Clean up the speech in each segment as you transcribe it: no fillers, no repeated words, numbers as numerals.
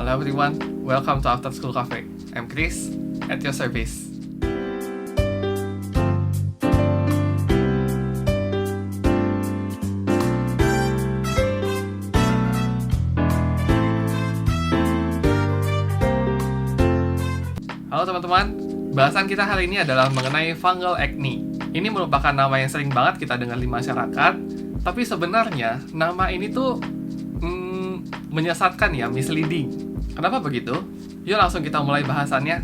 Hello everyone, welcome to After School Cafe. I'm Chris, at your service. Halo teman-teman, bahasan kita hari ini adalah mengenai fungal acne. Ini merupakan nama yang sering banget kita dengar di masyarakat, tapi sebenarnya nama ini tuh menyesatkan ya, misleading. Kenapa begitu? Yuk langsung kita mulai bahasannya.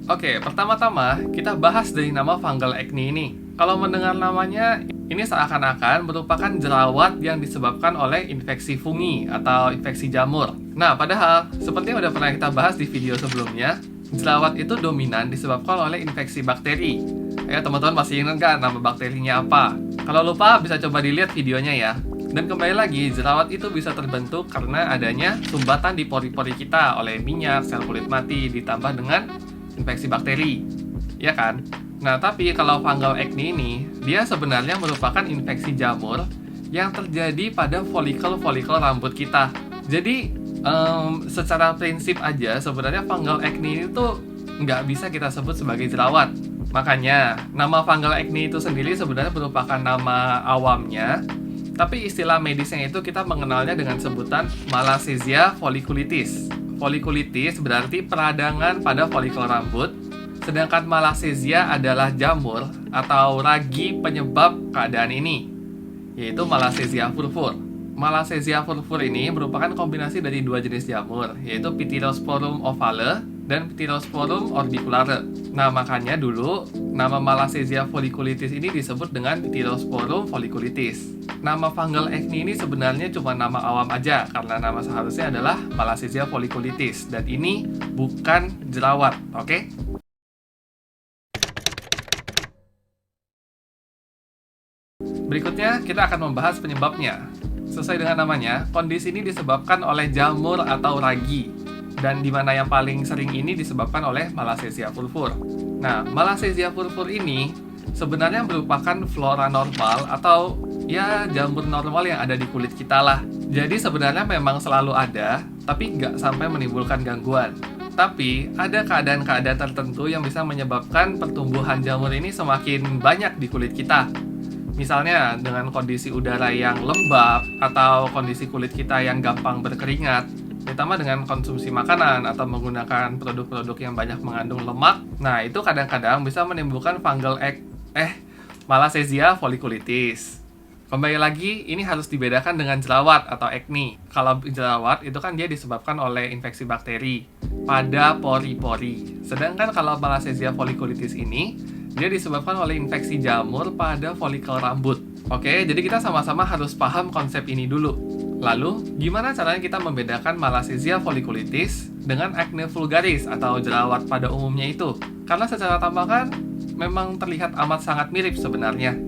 Oke, pertama-tama kita bahas dari nama fungal acne ini. Kalau mendengar namanya, ini seakan-akan merupakan jerawat yang disebabkan oleh infeksi fungi atau infeksi jamur. Nah, padahal seperti yang udah pernah kita bahas di video sebelumnya, jerawat itu dominan disebabkan oleh infeksi bakteri. Ayo teman-teman, masih ingat kan nama bakterinya apa? Kalau lupa bisa coba dilihat videonya ya. Dan kembali lagi, jerawat itu bisa terbentuk karena adanya sumbatan di pori-pori kita oleh minyak, sel kulit mati, ditambah dengan infeksi bakteri. Ya kan? Nah, tapi kalau fungal acne ini, dia sebenarnya merupakan infeksi jamur yang terjadi pada folikel-folikel rambut kita. Jadi, secara prinsip aja, sebenarnya fungal acne itu nggak bisa kita sebut sebagai jerawat. Makanya, nama fungal acne itu sendiri sebenarnya merupakan nama awamnya, tapi istilah medisnya itu kita mengenalnya dengan sebutan Malassezia folliculitis. Folliculitis berarti peradangan pada folikel rambut, sedangkan Malassezia adalah jamur atau ragi penyebab keadaan ini, yaitu Malassezia furfur. Malassezia furfur ini merupakan kombinasi dari dua jenis jamur, yaitu Pityrosporum ovale dan Pityrosporum orbiculare. Nah, makanya dulu nama Malassezia folliculitis ini disebut dengan Pityrosporum folliculitis. Nama fungal acne ini sebenarnya cuma nama awam aja, karena nama seharusnya adalah Malassezia folliculitis, dan ini bukan jerawat, oke? Berikutnya, kita akan membahas penyebabnya. Sesuai dengan namanya, kondisi ini disebabkan oleh jamur atau ragi, dan di mana yang paling sering ini disebabkan oleh Malassezia furfur. Nah, Malassezia furfur ini sebenarnya merupakan flora normal atau ya jamur normal yang ada di kulit kita lah. Jadi sebenarnya memang selalu ada, tapi nggak sampai menimbulkan gangguan. Tapi ada keadaan-keadaan tertentu yang bisa menyebabkan pertumbuhan jamur ini semakin banyak di kulit kita. Misalnya dengan kondisi udara yang lembab atau kondisi kulit kita yang gampang berkeringat, terutama dengan konsumsi makanan atau menggunakan produk-produk yang banyak mengandung lemak. Nah, itu kadang-kadang bisa menimbulkan Malassezia folliculitis. Kembali lagi, ini harus dibedakan dengan jerawat atau acne. Kalau jerawat itu kan dia disebabkan oleh infeksi bakteri pada pori-pori. Sedangkan kalau Malassezia folliculitis ini dia disebabkan oleh infeksi jamur pada folikel rambut. Oke, jadi kita sama-sama harus paham konsep ini dulu. Lalu, gimana caranya kita membedakan Malassezia folliculitis dengan acne vulgaris atau jerawat pada umumnya itu? Karena secara tampilan memang terlihat amat sangat mirip sebenarnya.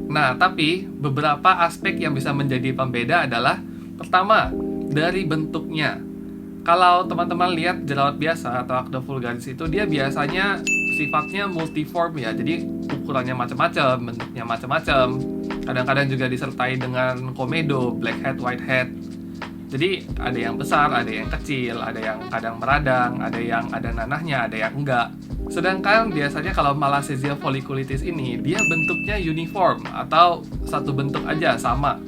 Nah, tapi beberapa aspek yang bisa menjadi pembeda adalah pertama, dari bentuknya. Kalau teman-teman lihat jerawat biasa atau acne vulgaris itu, dia biasanya sifatnya multiform ya, jadi ukurannya macam-macam, bentuknya macam-macam. Kadang-kadang juga disertai dengan komedo, blackhead, whitehead. Jadi ada yang besar, ada yang kecil, ada yang kadang meradang, ada yang ada nanahnya, ada yang enggak. Sedangkan biasanya kalau Malassezia folliculitis ini, dia bentuknya uniform atau satu bentuk aja, sama.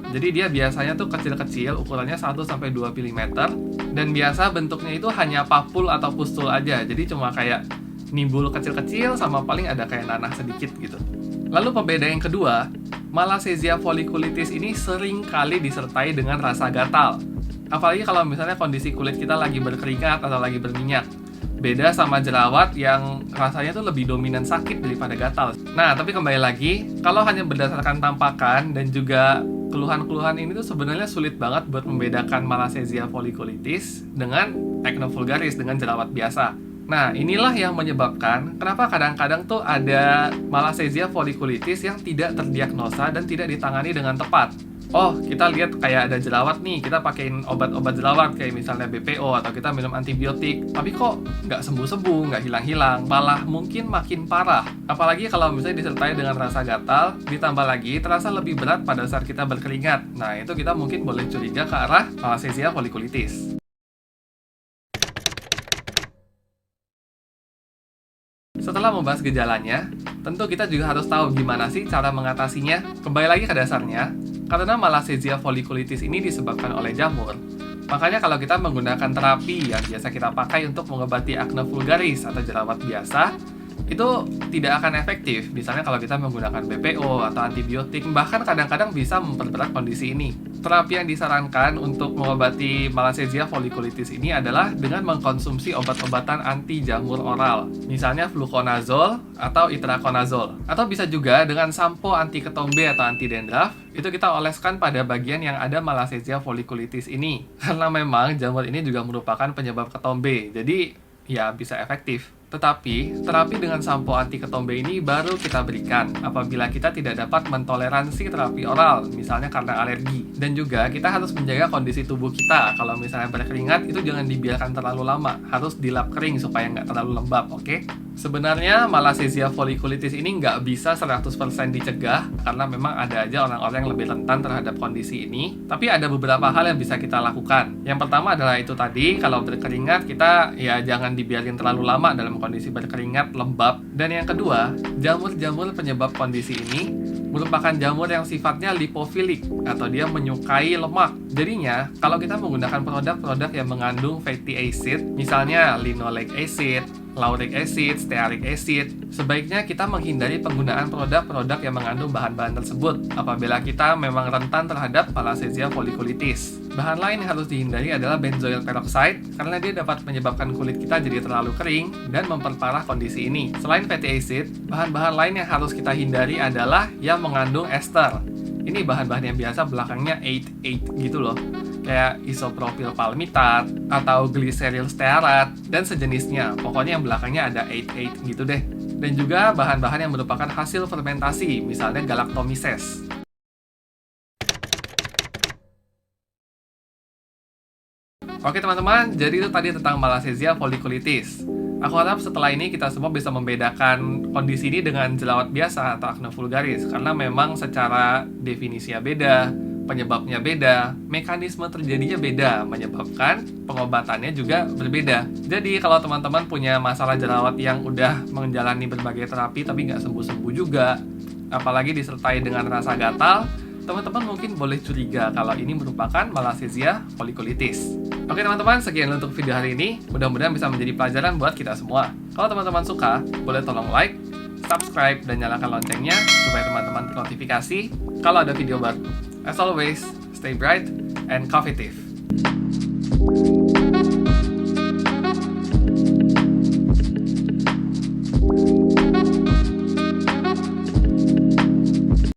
Jadi dia biasanya tuh kecil-kecil, ukurannya 1-2 mm, dan biasa bentuknya itu hanya papul atau pustul aja. Jadi cuma kayak nimbul kecil-kecil sama paling ada kayak nanah sedikit gitu. Lalu pembeda yang kedua, Malassezia folliculitis ini sering kali disertai dengan rasa gatal. Apalagi kalau misalnya kondisi kulit kita lagi berkeringat atau lagi berminyak. Beda sama jerawat yang rasanya tuh lebih dominan sakit daripada gatal. Nah, tapi kembali lagi, kalau hanya berdasarkan tampakan dan juga keluhan-keluhan ini tuh sebenarnya sulit banget buat membedakan Malassezia folliculitis dengan acne vulgaris, dengan jerawat biasa. Nah, inilah yang menyebabkan kenapa kadang-kadang tuh ada Malassezia folliculitis yang tidak terdiagnosa dan tidak ditangani dengan tepat. Oh, kita lihat kayak ada jerawat nih, kita pakein obat-obat jerawat kayak misalnya BPO atau kita minum antibiotik, tapi kok nggak sembuh-sembuh, nggak hilang-hilang, malah mungkin makin parah. Apalagi kalau misalnya disertai dengan rasa gatal, ditambah lagi terasa lebih berat pada saat kita berkeringat. Nah, itu kita mungkin boleh curiga ke arah malassezia folliculitis. Setelah membahas gejalanya, tentu kita juga harus tahu gimana sih cara mengatasinya. Kembali lagi ke dasarnya, karena malassezia folliculitis ini disebabkan oleh jamur. Makanya kalau kita menggunakan terapi yang biasa kita pakai untuk mengobati acne vulgaris atau jerawat biasa, itu tidak akan efektif. Misalnya kalau kita menggunakan BPO atau antibiotik, bahkan kadang-kadang bisa memperberat kondisi ini. Terapi yang disarankan untuk mengobati malassezia folliculitis ini adalah dengan mengkonsumsi obat-obatan anti jamur oral, misalnya fluconazole atau itraconazole. Atau bisa juga dengan sampo anti ketombe atau anti dandruff, itu kita oleskan pada bagian yang ada malassezia folliculitis ini. Karena memang jamur ini juga merupakan penyebab ketombe, jadi ya bisa efektif. Tetapi, terapi dengan sampo anti ketombe ini baru kita berikan apabila kita tidak dapat mentoleransi terapi oral, misalnya karena alergi. Dan juga kita harus menjaga kondisi tubuh kita. Kalau misalnya berkeringat, itu jangan dibiarkan terlalu lama. Harus dilap kering supaya nggak terlalu lembab, oke? Sebenarnya malassezia folliculitis ini nggak bisa 100% dicegah karena memang ada aja orang-orang yang lebih rentan terhadap kondisi ini. Tapi ada beberapa hal yang bisa kita lakukan. Yang pertama adalah itu tadi, kalau berkeringat kita ya jangan dibiarin terlalu lama dalam kondisi berkeringat lembab. Dan yang kedua, jamur-jamur penyebab kondisi ini merupakan jamur yang sifatnya lipofilik atau dia menyukai lemak. Jadinya, kalau kita menggunakan produk-produk yang mengandung fatty acid, misalnya linoleic acid, lauric acid, stearic acid, sebaiknya kita menghindari penggunaan produk-produk yang mengandung bahan-bahan tersebut apabila kita memang rentan terhadap malassezia folliculitis. Bahan lain yang harus dihindari adalah benzoyl peroxide karena dia dapat menyebabkan kulit kita jadi terlalu kering dan memperparah kondisi ini. Selain fatty acid, bahan-bahan lain yang harus kita hindari adalah yang mengandung ester. Ini bahan-bahan yang biasa belakangnya 88 gitu loh. Kayak isopropyl palmitat atau gliseril stearat dan sejenisnya. Pokoknya yang belakangnya ada 88 gitu deh. Dan juga bahan-bahan yang merupakan hasil fermentasi, misalnya galactomyces. Oke teman-teman, jadi itu tadi tentang malassezia folliculitis. Aku harap setelah ini kita semua bisa membedakan kondisi ini dengan jerawat biasa atau acne vulgaris, karena memang secara definisinya beda, penyebabnya beda, mekanisme terjadinya beda, menyebabkan pengobatannya juga berbeda. Jadi kalau teman-teman punya masalah jerawat yang udah menjalani berbagai terapi tapi nggak sembuh-sembuh juga, apalagi disertai dengan rasa gatal, teman-teman mungkin boleh curiga kalau ini merupakan malassezia folliculitis. Oke teman-teman, sekian untuk video hari ini. Mudah-mudahan bisa menjadi pelajaran buat kita semua. Kalau teman-teman suka, boleh tolong like, subscribe, dan nyalakan loncengnya supaya teman-teman ternotifikasi kalau ada video baru. As always, stay bright and coffeetive.